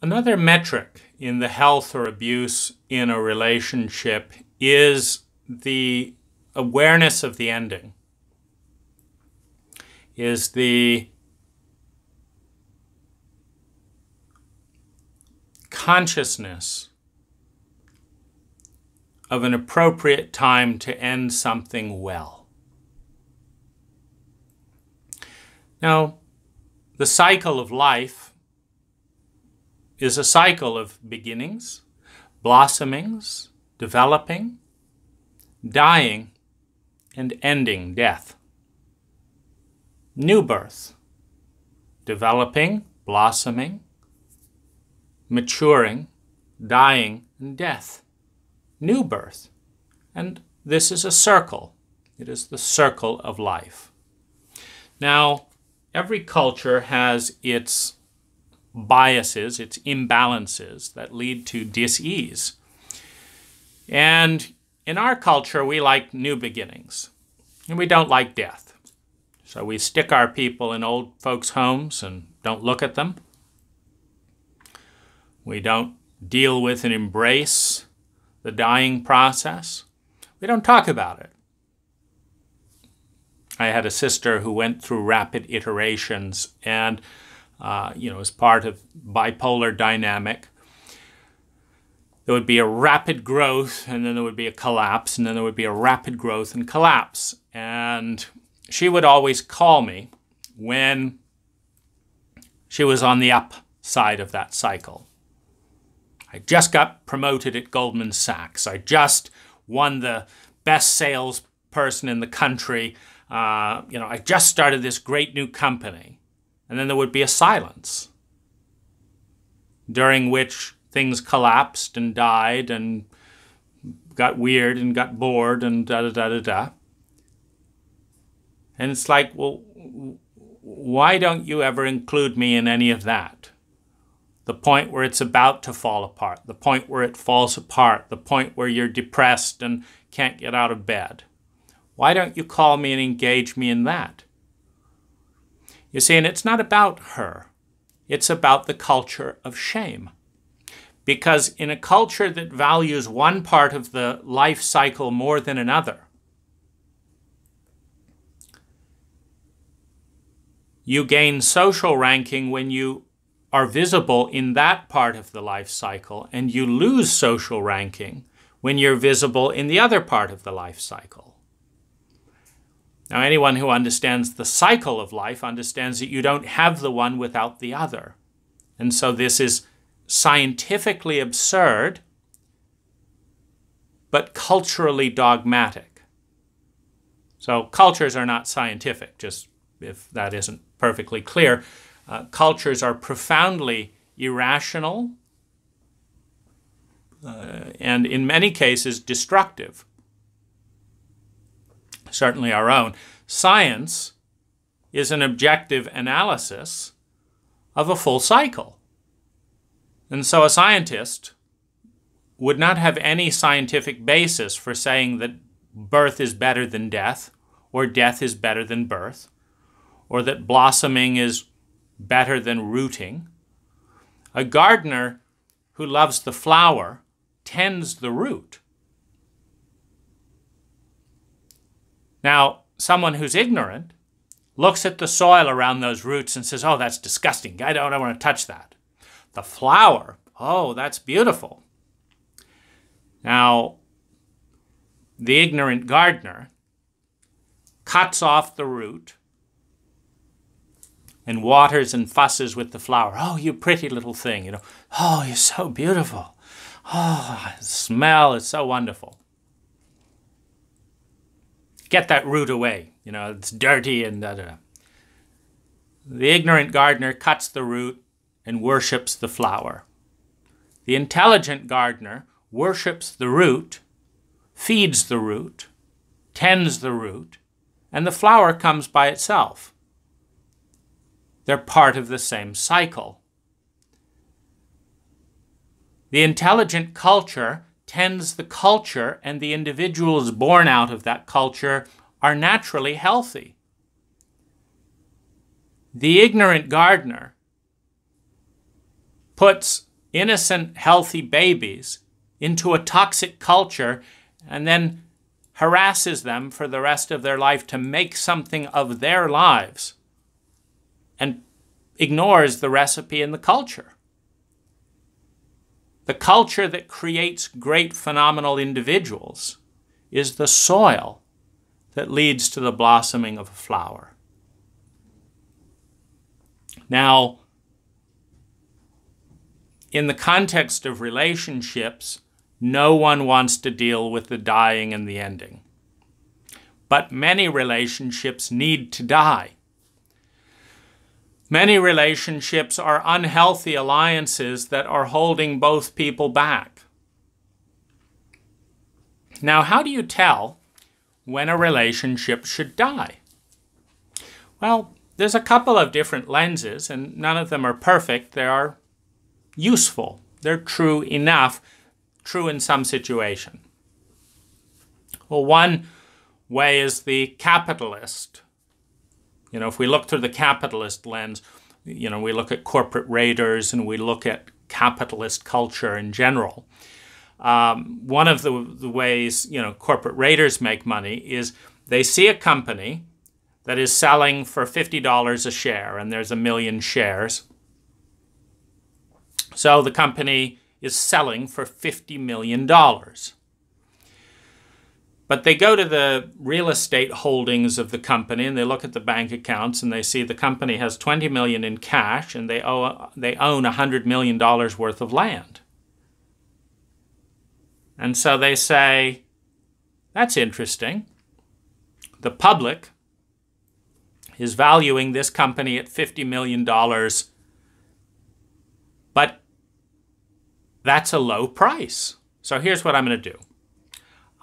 Another metric in the health or abuse in a relationship is the awareness of the ending, is the consciousness of an appropriate time to end something well. Now, the cycle of life is a cycle of beginnings, blossomings, developing, dying, and ending, death. New birth, developing, blossoming, maturing, dying, and death. New birth. And this is a circle. It is the circle of life. Now, every culture has its biases, its imbalances that lead to dis-ease. And in our culture, we like new beginnings, and we don't like death. So we stick our people in old folks' homes and don't look at them. We don't deal with and embrace the dying process. We don't talk about it. I had a sister who went through rapid iterations and, as part of bipolar dynamic, there would be a rapid growth and then there would be a collapse and then there would be a rapid growth and collapse. And she would always call me when she was on the upside of that cycle. I just got promoted at Goldman Sachs. I just won the best salesperson in the country. I just started this great new company. And then there would be a silence during which things collapsed and died and got weird and got bored and da-da-da-da-da. And it's like, well, why don't you ever include me in any of that? The point where it's about to fall apart, the point where it falls apart, the point where you're depressed and can't get out of bed. Why don't you call me and engage me in that? You see, and it's not about her. It's about the culture of shame. Because in a culture that values one part of the life cycle more than another, you gain social ranking when you are visible in that part of the life cycle, and you lose social ranking when you're visible in the other part of the life cycle. Now, anyone who understands the cycle of life understands that you don't have the one without the other. And so this is scientifically absurd, but culturally dogmatic. So cultures are not scientific, just if that isn't perfectly clear. Cultures are profoundly irrational and in many cases destructive. Certainly our own. Science is an objective analysis of a full cycle. And so a scientist would not have any scientific basis for saying that birth is better than death, or death is better than birth, or that blossoming is better than rooting. A gardener who loves the flower tends the root. Now, someone who's ignorant looks at the soil around those roots and says, oh, that's disgusting. I don't want to touch that. The flower, oh, that's beautiful. Now, the ignorant gardener cuts off the root and waters and fusses with the flower. Oh, you pretty little thing, Oh, you're so beautiful. Oh, the smell is so wonderful. Get that root away. It's dirty and da-da-da. The ignorant gardener cuts the root and worships the flower. The intelligent gardener worships the root, feeds the root, tends the root, and the flower comes by itself. They're part of the same cycle. The intelligent culture tends the culture, and the individuals born out of that culture are naturally healthy. The ignorant gardener puts innocent, healthy babies into a toxic culture and then harasses them for the rest of their life to make something of their lives and ignores the recipe in the culture. The culture that creates great, phenomenal individuals is the soil that leads to the blossoming of a flower. Now, in the context of relationships, no one wants to deal with the dying and the ending. But many relationships need to die. Many relationships are unhealthy alliances that are holding both people back. Now, how do you tell when a relationship should die? Well, there's a couple of different lenses, and none of them are perfect. They are useful. They're true enough, true in some situation. Well, one way is the capitalist. If we look through the capitalist lens, we look at corporate raiders and we look at capitalist culture in general. One of the ways, corporate raiders make money is they see a company that is selling for $50 a share, and there's 1 million shares. So the company is selling for $50 million. But they go to the real estate holdings of the company and they look at the bank accounts and they see the company has $20 million in cash and they own $100 million worth of land. And so they say, that's interesting. The public is valuing this company at $50 million, but that's a low price. So here's what I'm going to do.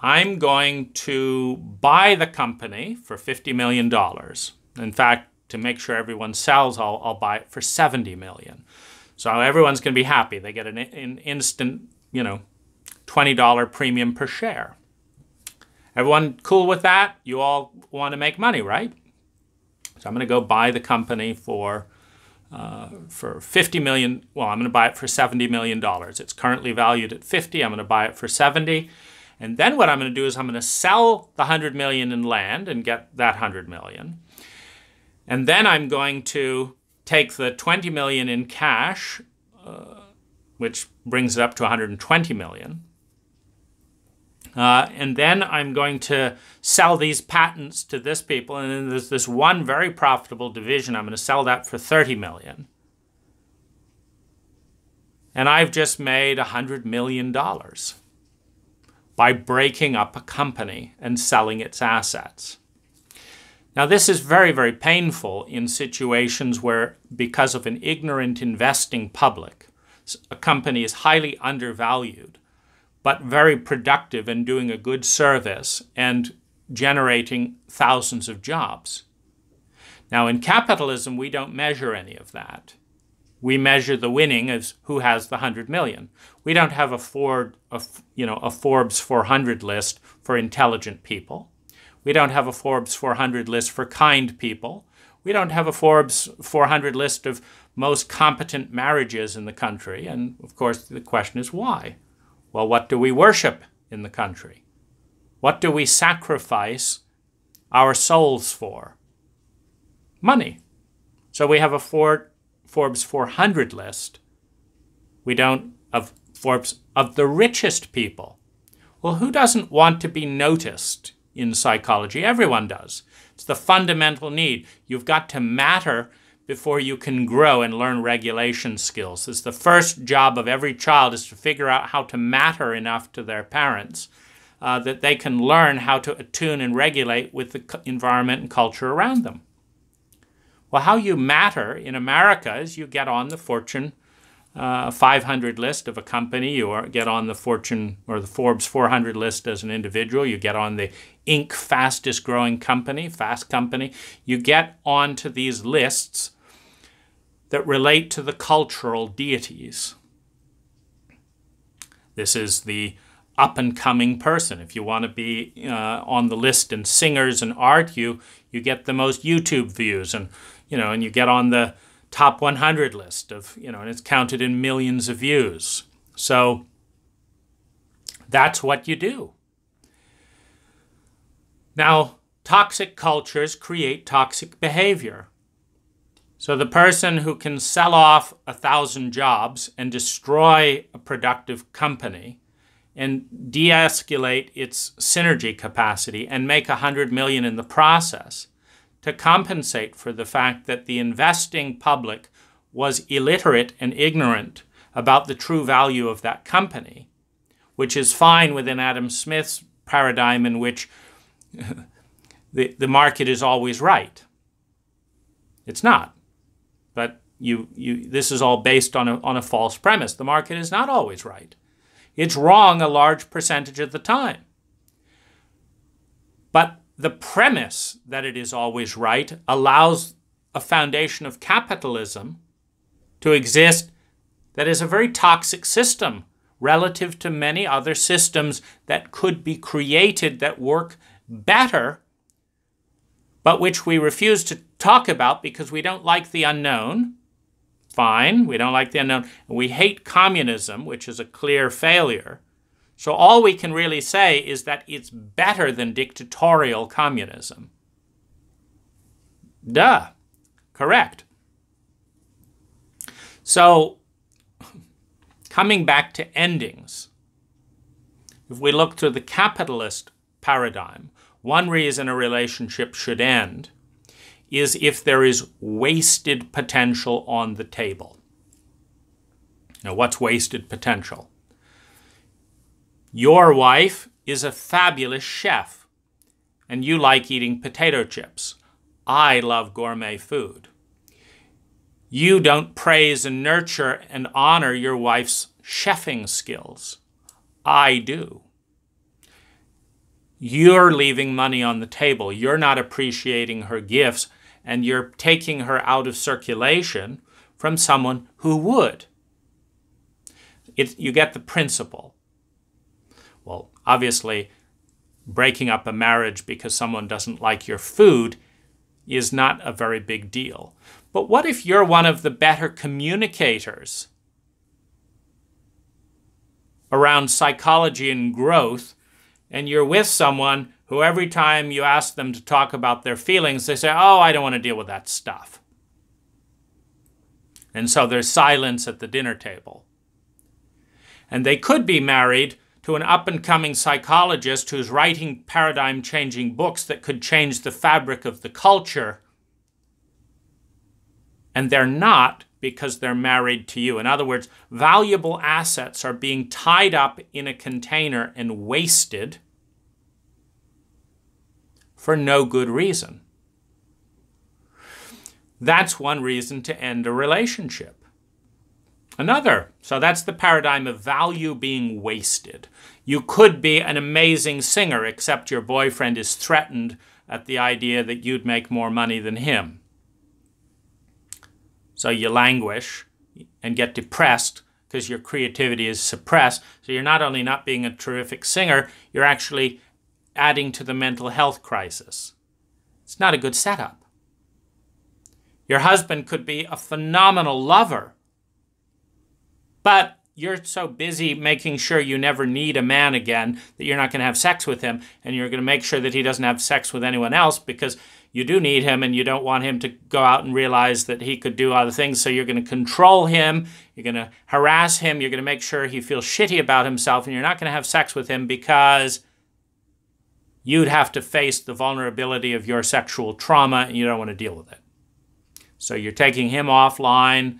I'm going to buy the company for $50 million. In fact, to make sure everyone sells, I'll buy it for $70 million. So everyone's going to be happy. They get an instant, $20 premium per share. Everyone cool with that? You all want to make money, right? So I'm going to go buy the company for $50 million. Well, I'm going to buy it for $70 million. It's currently valued at $50. I'm going to buy it for $70. And then what I'm going to do is I'm going to sell the $100 million in land and get that $100 million. And then I'm going to take the $20 million in cash, which brings it up to $120 million. And then I'm going to sell these patents to this people. And then there's this one very profitable division. I'm going to sell that for $30 million. And I've just made $100 million by breaking up a company and selling its assets. Now, this is very, very painful in situations where, because of an ignorant investing public, a company is highly undervalued, but very productive and doing a good service and generating thousands of jobs. Now, in capitalism, we don't measure any of that. We measure the winning as who has the 100 million. We don't have a Forbes 400 list for intelligent people. We don't have a Forbes 400 list for kind people. We don't have a Forbes 400 list of most competent marriages in the country. And of course, the question is why? Well, what do we worship in the country? What do we sacrifice our souls for? Money. So we have a Forbes 400 list. We don't of Forbes of the richest people. Well, who doesn't want to be noticed in psychology? Everyone does. It's the fundamental need. You've got to matter before you can grow and learn regulation skills. It's the first job of every child is to figure out how to matter enough to their parents that they can learn how to attune and regulate with the environment and culture around them. Well, how you matter in America is you get on the Fortune 500 list of a company, you get on the Fortune or the Forbes 400 list as an individual, you get on the Inc. fastest growing company, Fast Company. You get onto these lists that relate to the cultural deities. This is the up-and-coming person. If you want to be on the list in singers and art, you get the most YouTube views, and you get on the top 100 list of, and it's counted in millions of views. So that's what you do. Now, toxic cultures create toxic behavior. So the person who can sell off 1,000 jobs and destroy a productive company and de-escalate its synergy capacity and make 100 million in the process to compensate for the fact that the investing public was illiterate and ignorant about the true value of that company, which is fine within Adam Smith's paradigm in which the market is always right. It's not. But this is all based on a false premise. The market is not always right. It's wrong a large percentage of the time. But the premise that it is always right allows a foundation of capitalism to exist that is a very toxic system relative to many other systems that could be created that work better, but which we refuse to talk about because we don't like the unknown. Fine, we don't like the unknown. We hate communism, which is a clear failure. So all we can really say is that it's better than dictatorial communism. Duh. Correct. So, coming back to endings, if we look through the capitalist paradigm, one reason a relationship should end is if there is wasted potential on the table. Now, what's wasted potential? Your wife is a fabulous chef, and you like eating potato chips. I love gourmet food. You don't praise and nurture and honor your wife's chefing skills. I do. You're leaving money on the table. You're not appreciating her gifts, and you're taking her out of circulation from someone who would. You get the principle. Well, obviously, breaking up a marriage because someone doesn't like your food is not a very big deal. But what if you're one of the better communicators around psychology and growth, and you're with someone who every time you ask them to talk about their feelings, they say, oh, I don't want to deal with that stuff. And so there's silence at the dinner table. And they could be married to an up-and-coming psychologist who's writing paradigm-changing books that could change the fabric of the culture. And they're not because they're married to you. In other words, valuable assets are being tied up in a container and wasted for no good reason. That's one reason to end a relationship. Another, so that's the paradigm of value being wasted. You could be an amazing singer, except your boyfriend is threatened at the idea that you'd make more money than him. So you languish and get depressed because your creativity is suppressed. So you're not only not being a terrific singer, you're actually adding to the mental health crisis. It's not a good setup. Your husband could be a phenomenal lover, but you're so busy making sure you never need a man again that you're not going to have sex with him, and you're going to make sure that he doesn't have sex with anyone else because you do need him and you don't want him to go out and realize that he could do other things. So you're going to control him, you're going to harass him, you're going to make sure he feels shitty about himself, and you're not going to have sex with him because you'd have to face the vulnerability of your sexual trauma and you don't want to deal with it. So you're taking him offline,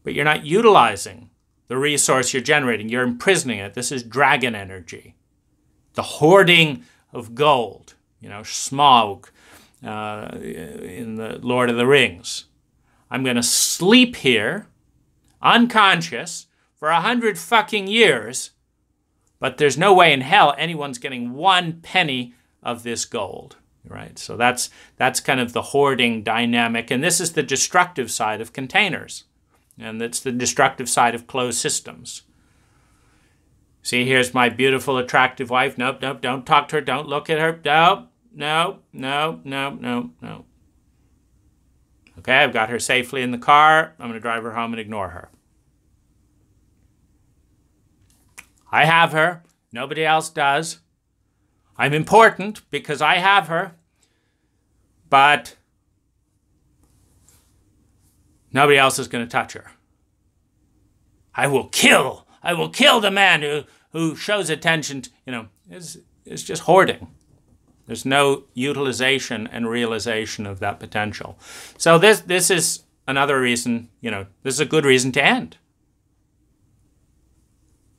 but you're not utilizing the resource you're generating. You're imprisoning it. This is dragon energy. The hoarding of gold, Smaug in the Lord of the Rings. I'm going to sleep here, unconscious, for 100 fucking years, but there's no way in hell anyone's getting 1 penny of this gold. Right? So that's kind of the hoarding dynamic, and this is the destructive side of containers. And that's the destructive side of closed systems. See, here's my beautiful, attractive wife. Nope, nope, don't talk to her. Don't look at her. Nope, no, no, no, no, no. Okay, I've got her safely in the car. I'm going to drive her home and ignore her. I have her. Nobody else does. I'm important because I have her. But nobody else is going to touch her. I will kill the man who shows attention to, is just hoarding. There's no utilization and realization of that potential. So this is another reason, this is a good reason to end.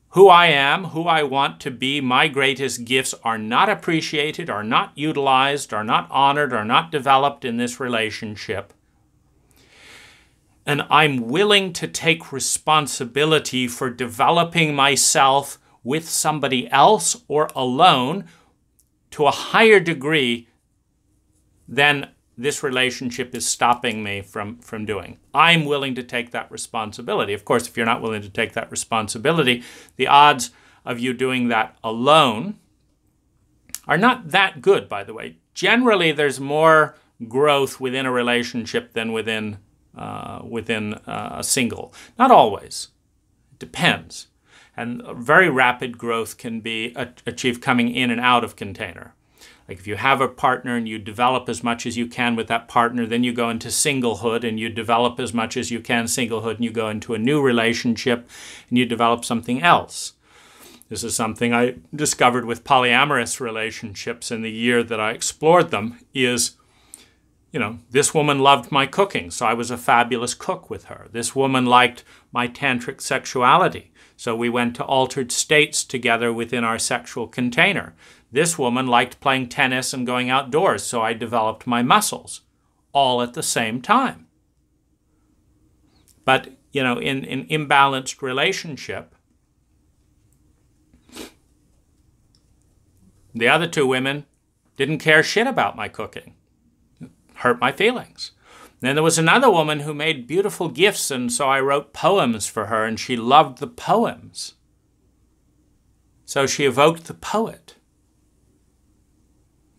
Who I am, who I want to be, my greatest gifts are not appreciated, are not utilized, are not honored, are not developed in this relationship. And I'm willing to take responsibility for developing myself with somebody else or alone to a higher degree than this relationship is stopping me from doing. I'm willing to take that responsibility. Of course, if you're not willing to take that responsibility, the odds of you doing that alone are not that good, by the way. Generally, there's more growth within a relationship than within a single. Not always. It depends. And very rapid growth can be achieved coming in and out of container. Like if you have a partner and you develop as much as you can with that partner, then you go into singlehood and you develop as much as you can singlehood, and you go into a new relationship and you develop something else. This is something I discovered with polyamorous relationships in the year that I explored them is, this woman loved my cooking, so I was a fabulous cook with her. This woman liked my tantric sexuality, so we went to altered states together within our sexual container. This woman liked playing tennis and going outdoors, so I developed my muscles, all at the same time. But, in an imbalanced relationship, the other two women didn't care shit about my cooking. Hurt my feelings. Then there was another woman who made beautiful gifts, and so I wrote poems for her, and she loved the poems. So she evoked the poet.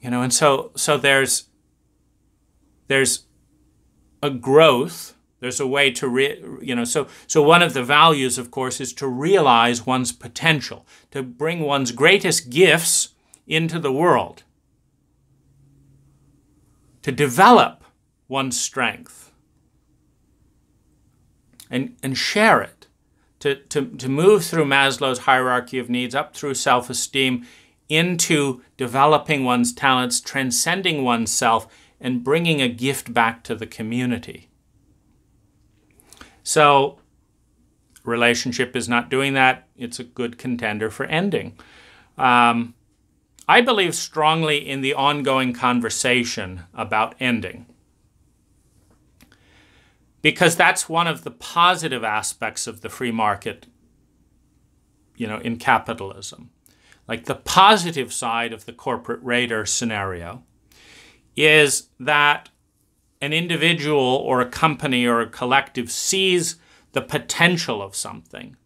And so there's a growth. There's a way to, so one of the values, of course, is to realize one's potential, to bring one's greatest gifts into the world, to develop one's strength and share it, to move through Maslow's hierarchy of needs up through self-esteem into developing one's talents, transcending oneself, and bringing a gift back to the community. So, relationship is not doing that. It's a good contender for ending. I believe strongly in the ongoing conversation about ending, because that's one of the positive aspects of the free market, in capitalism. Like the positive side of the corporate raider scenario is that an individual or a company or a collective sees the potential of something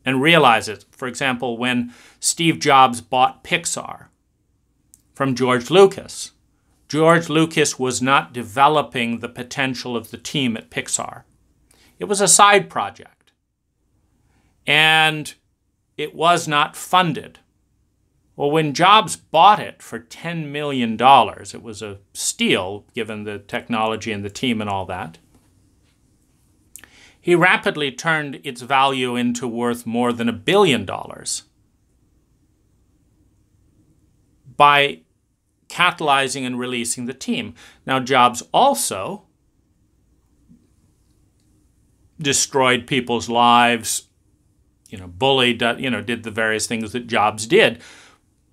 and realizes, for example, when Steve Jobs bought Pixar from George Lucas, George Lucas was not developing the potential of the team at Pixar. It was a side project. And it was not funded. Well, when Jobs bought it for $10 million, it was a steal given the technology and the team and all that, he rapidly turned its value into worth more than $1 billion by catalyzing and releasing the team. Now, Jobs also destroyed people's lives, bullied, did the various things that Jobs did.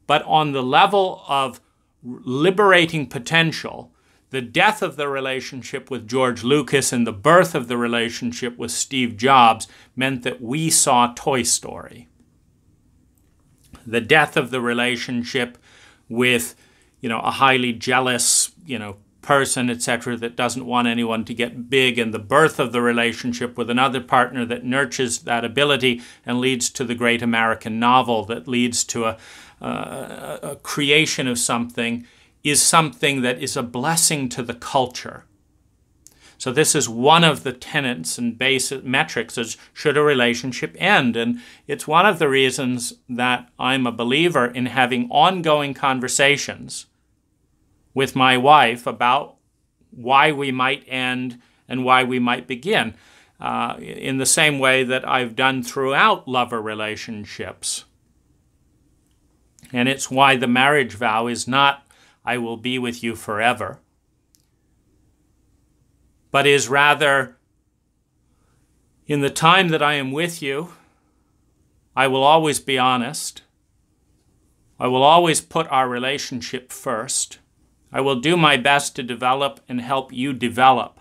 But on the level of liberating potential, the death of the relationship with George Lucas and the birth of the relationship with Steve Jobs meant that we saw Toy Story. The death of the relationship with, a highly jealous, person, etc., that doesn't want anyone to get big, and the birth of the relationship with another partner that nurtures that ability and leads to the great American novel that leads to a creation of something, is something that is a blessing to the culture. So this is one of the tenets and basic metrics is should a relationship end? And it's one of the reasons that I'm a believer in having ongoing conversations with my wife about why we might end and why we might begin, in the same way that I've done throughout lover relationships. And it's why the marriage vow is not, I will be with you forever, but is rather, in the time that I am with you, I will always be honest. I will always put our relationship first. I will do my best to develop and help you develop.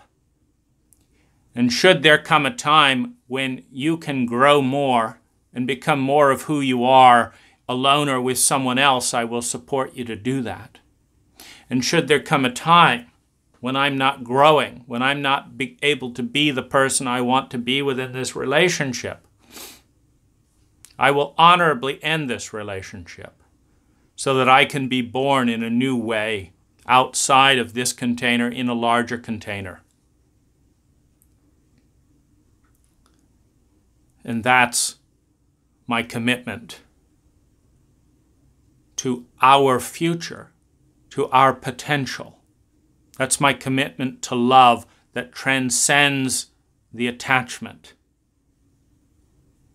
And should there come a time when you can grow more and become more of who you are, alone or with someone else, I will support you to do that. And should there come a time when I'm not growing, when I'm not able to be the person I want to be within this relationship, I will honorably end this relationship so that I can be born in a new way outside of this container in a larger container. And that's my commitment to our future, to our potential. That's my commitment to love that transcends the attachment.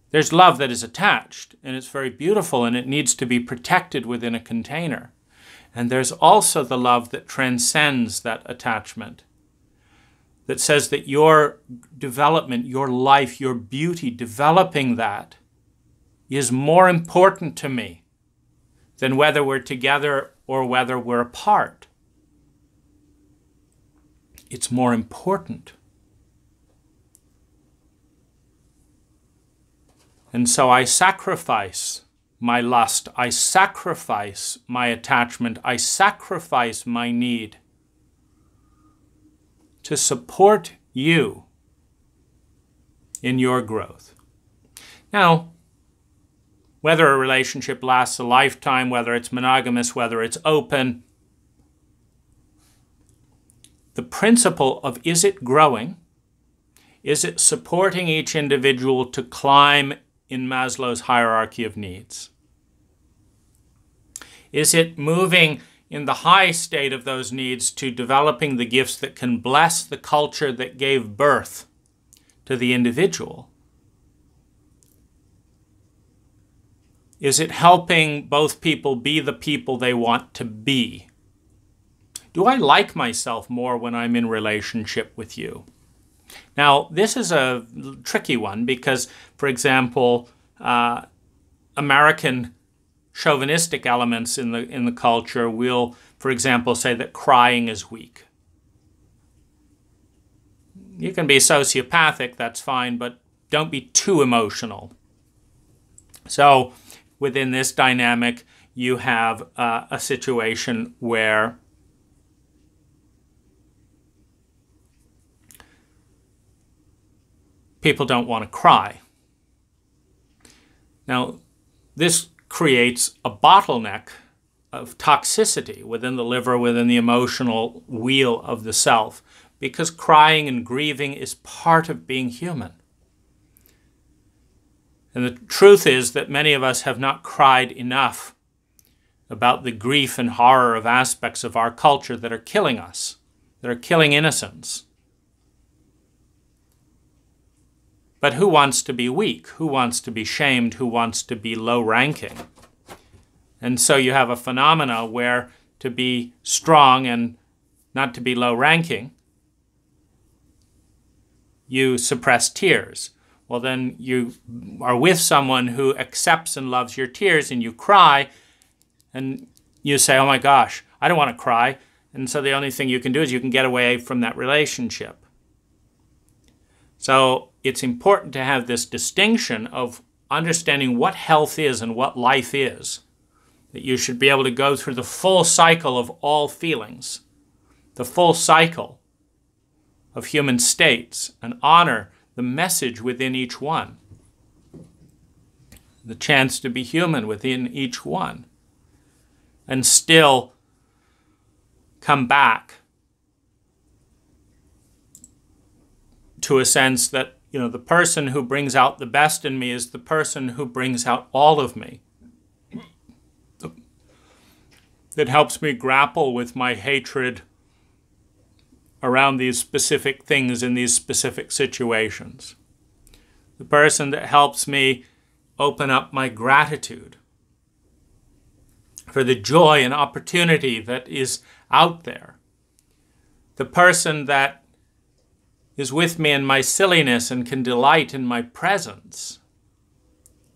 There's love that is attached, and it's very beautiful, and it needs to be protected within a container. And there's also the love that transcends that attachment, that says that your development, your life, your beauty, developing that is more important to me than whether we're together or whether we're apart. It's more important. And so I sacrifice my lust, I sacrifice my attachment, I sacrifice my need to support you in your growth. Now, whether a relationship lasts a lifetime, whether it's monogamous, whether it's open, the principle of is it growing? Is it supporting each individual to climb in Maslow's hierarchy of needs? Is it moving in the high state of those needs to developing the gifts that can bless the culture that gave birth to the individual? Is it helping both people be the people they want to be? Do I like myself more when I'm in relationship with you? Now, this is a tricky one because, for example, American chauvinistic elements in the culture will, for example, say that crying is weak. You can be sociopathic, that's fine, but don't be too emotional. So within this dynamic, you have a situation where people don't want to cry. Now, this creates a bottleneck of toxicity within the liver, within the emotional wheel of the self, because crying and grieving is part of being human. And the truth is that many of us have not cried enough about the grief and horror of aspects of our culture that are killing us, that are killing innocence. But who wants to be weak? Who wants to be shamed? Who wants to be low-ranking? And so you have a phenomena where to be strong and not to be low-ranking, you suppress tears. Well, then you are with someone who accepts and loves your tears, and you cry, and you say, oh my gosh, I don't want to cry. And so the only thing you can do is you can get away from that relationship. So it's important to have this distinction of understanding what health is and what life is. That you should be able to go through the full cycle of all feelings, the full cycle of human states, and honor the message within each one, the chance to be human within each one, and still come back to a sense that, the person who brings out the best in me is the person who brings out all of me. That helps me grapple with my hatred around these specific things in these specific situations. The person that helps me open up my gratitude for the joy and opportunity that is out there. The person that is with me in my silliness and can delight in my presence.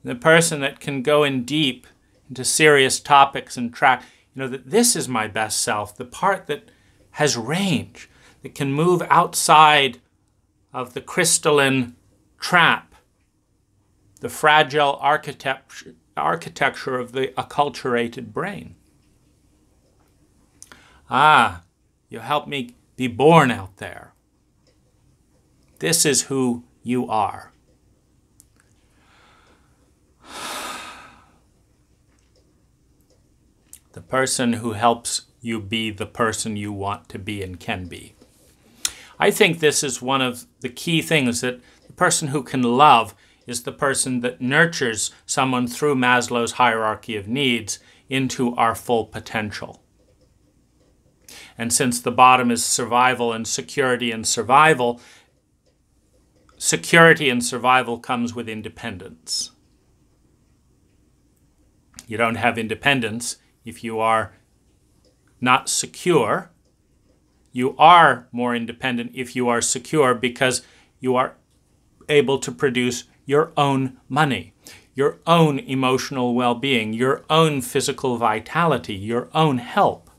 The person that can go in deep into serious topics and track, that this is my best self, the part that has range, that can move outside of the crystalline trap, the fragile architecture of the acculturated brain. You help me be born out there. This is who you are. The person who helps you be the person you want to be and can be. I think this is one of the key things, that the person who can love is the person that nurtures someone through Maslow's hierarchy of needs into our full potential. And since the bottom is survival and security and survival, security and survival comes with independence. You don't have independence if you are not secure. You are more independent if you are secure, because you are able to produce your own money, your own emotional well-being, your own physical vitality, your own help.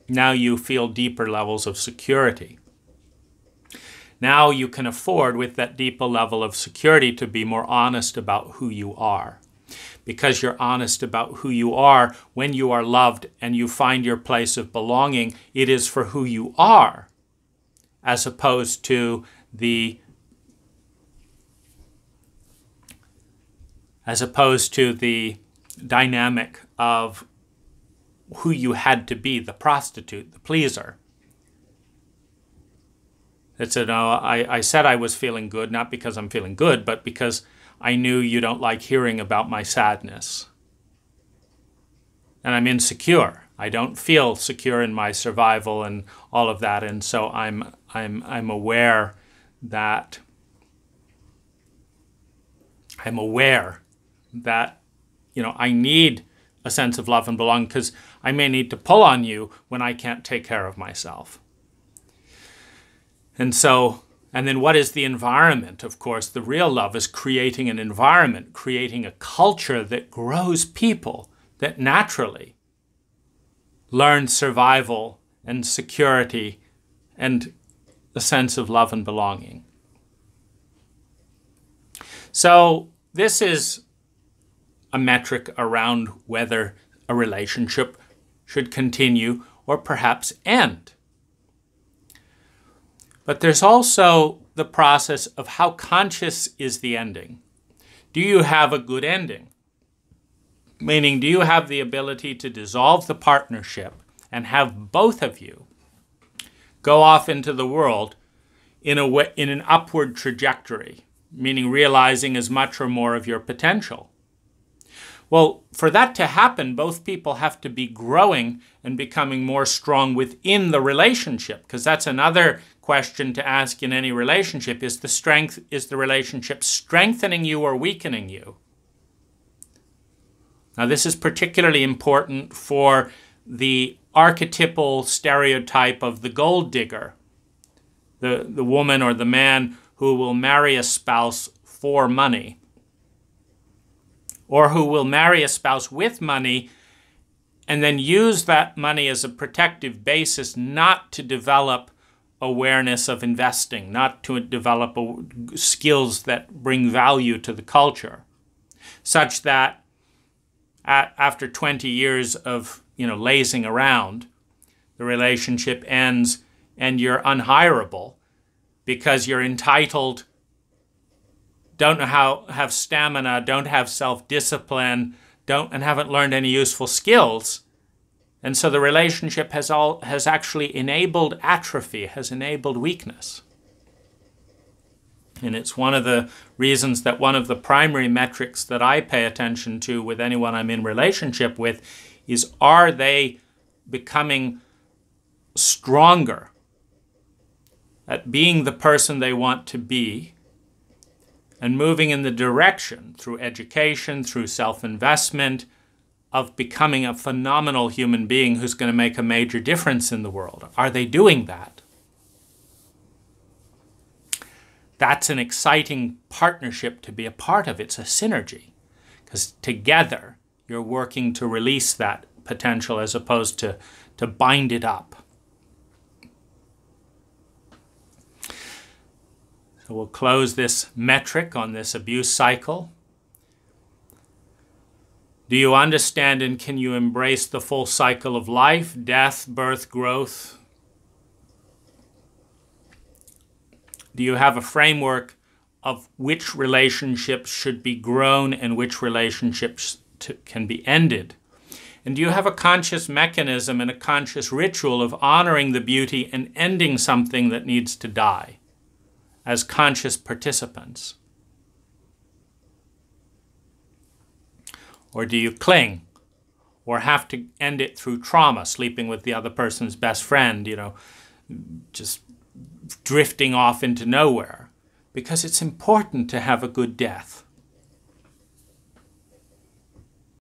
Now you feel deeper levels of security. Now you can afford, with that deeper level of security, to be more honest about who you are. Because you're honest about who you are, when you are loved and you find your place of belonging, it is for who you are, as opposed to the dynamic of who you had to be, the prostitute, the pleaser. That said, I said I was feeling good, not because I'm feeling good, but because I knew you don't like hearing about my sadness. And I'm insecure. I don't feel secure in my survival and all of that, and so I'm aware that I need a sense of love and belonging, because I may need to pull on you when I can't take care of myself. And then what is the environment? Of course, the real love is creating an environment, creating a culture that grows people, that naturally learn survival and security and the sense of love and belonging. So this is a metric around whether a relationship should continue or perhaps end. But there's also the process of how conscious is the ending. Do you have a good ending? Meaning, do you have the ability to dissolve the partnership and have both of you go off into the world in an upward trajectory, meaning realizing as much or more of your potential? Well, for that to happen, both people have to be growing and becoming more strong within the relationship, because that's another question to ask in any relationship. Is the relationship strengthening you or weakening you? Now, this is particularly important for the archetypal stereotype of the gold digger, the woman or the man who will marry a spouse for money, or who will marry a spouse with money and then use that money as a protective basis, not to develop awareness of investing, not to develop skills that bring value to the culture, such that after 20 years of lazing around, the relationship ends and you're unhireable because you're entitled, don't know how have stamina, don't have self-discipline, and haven't learned any useful skills, And so the relationship has actually enabled atrophy, has enabled weakness. And it's one of the reasons that one of the primary metrics that I pay attention to with anyone I'm in relationship with is, are they becoming stronger at being the person they want to be and moving in the direction through education, through self-investment, of becoming a phenomenal human being who's going to make a major difference in the world? Are they doing that? That's an exciting partnership to be a part of. It's a synergy, because together you're working to release that potential as opposed to bind it up. So we'll close this metric on this abuse cycle. Do you understand and can you embrace the full cycle of life, death, birth, growth? Do you have a framework of which relationships should be grown and which relationships can be ended? And do you have a conscious mechanism and a conscious ritual of honoring the beauty and ending something that needs to die as conscious participants? Or do you cling or have to end it through trauma, sleeping with the other person's best friend, just drifting off into nowhere? Because it's important to have a good death.